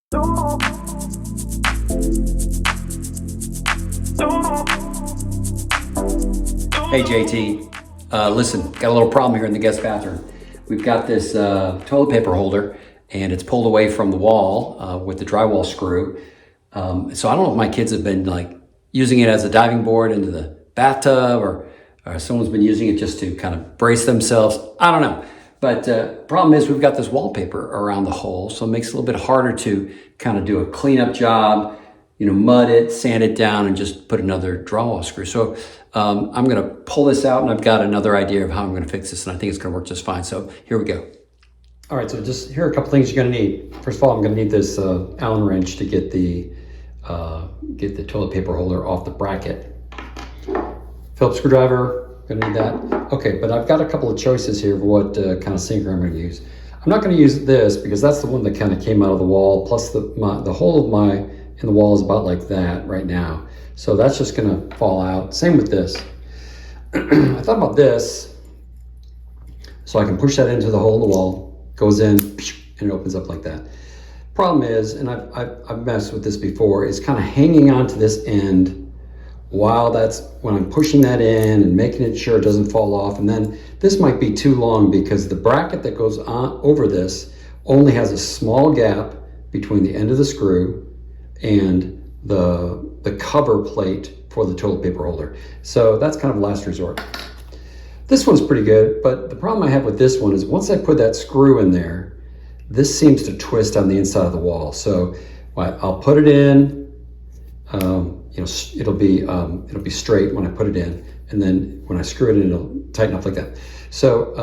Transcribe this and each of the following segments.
Hey JT, listen, got a little problem here in the guest bathroom. We've got this toilet paper holder and it's pulled away from the wall with the drywall screw. So I don't know if my kids have been like using it as a diving board into the bathtub or someone's been using it just to kind of brace themselves. I don't know. But problem is we've got this wallpaper around the hole, so it makes it a little bit harder to kind of do a cleanup job, mud it, sand it down, and just put another drywall screw. So I'm gonna pull this out and I've got another idea of how I'm gonna fix this and I think it's gonna work just fine. So here we go. All right, so just here are a couple things you're gonna need. First of all, I'm gonna need this Allen wrench to get the toilet paper holder off the bracket. Phillips screwdriver, gonna need that. Okay, but I've got a couple of choices here of what kind of sinker I'm gonna use. I'm not gonna use this because that's the one that kind of came out of the wall, plus the hole in the wall is about like that right now. So that's just gonna fall out. Same with this. I thought about this, so I can push that into the hole in the wall, goes in, and it opens up like that. Problem is, and I've messed with this before, is kind of hanging on to this end while when I'm pushing that in and making it sure it doesn't fall off. And then this might be too long because the bracket that goes on over this only has a small gap between the end of the screw and the cover plate for the toilet paper holder. So that's kind of last resort. This one's pretty good, but the problem I have with this one is once I put that screw in there, this seems to twist on the inside of the wall. So I'll put it in, it'll be straight when I put it in, and then when I screw it in, it'll tighten up like that. So,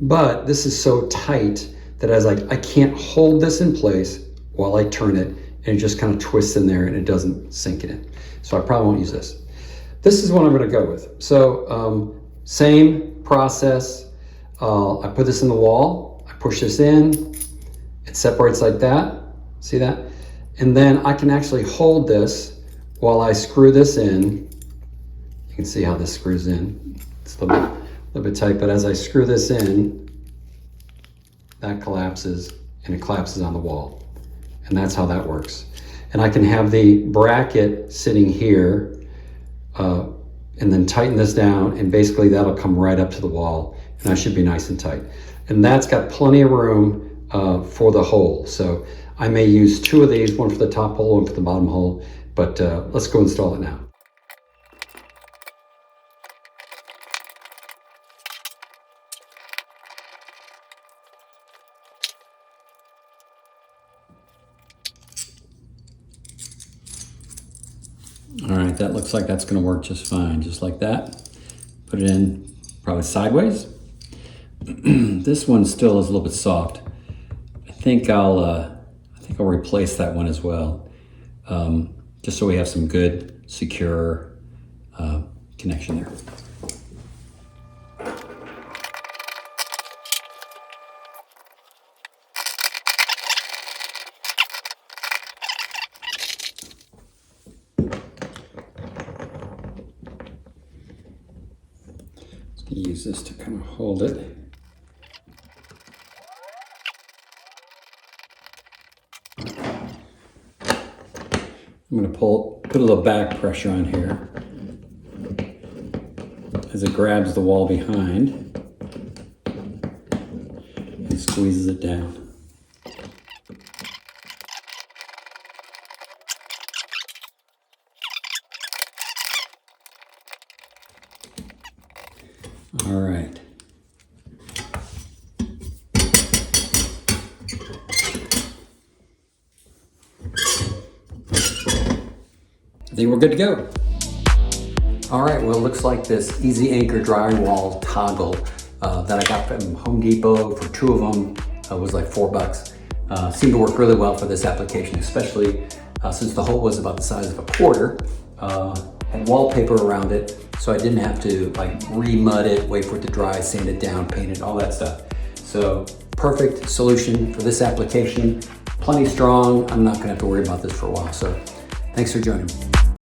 but this is so tight that I can't hold this in place while I turn it, and it just kind of twists in there and it doesn't sink it in. So I probably won't use this. This is what I'm gonna go with. So same process. I put this in the wall, I push this in, it separates like that, see that? And then I can actually hold this while I screw this in. You can see how this screws in. It's a little bit tight, but as I screw this in, that collapses and it collapses on the wall. And that's how that works. And I can have the bracket sitting here and then tighten this down, and basically that'll come right up to the wall and that should be nice and tight. And that's got plenty of room for the hole. So I may use two of these, one for the top hole, one for the bottom hole, but let's go install it now. All right, that looks like that's gonna work just fine, just like that. Put it in probably sideways. This one still is a little bit soft. I think I'll replace that one as well, just so we have some good, secure connection there. Use this to kind of hold it. I'm going to put a little back pressure on here as it grabs the wall behind and squeezes it down. All right. I think we're good to go. All right, well, it looks like this Easy Anchor drywall toggle that I got from Home Depot for two of them was like $4. Seemed to work really well for this application, especially since the hole was about the size of a quarter. Had wallpaper around it, so I didn't have to like re-mud it, wait for it to dry, sand it down, paint it, all that stuff. So perfect solution for this application. Plenty strong. I'm not gonna have to worry about this for a while. So thanks for joining me.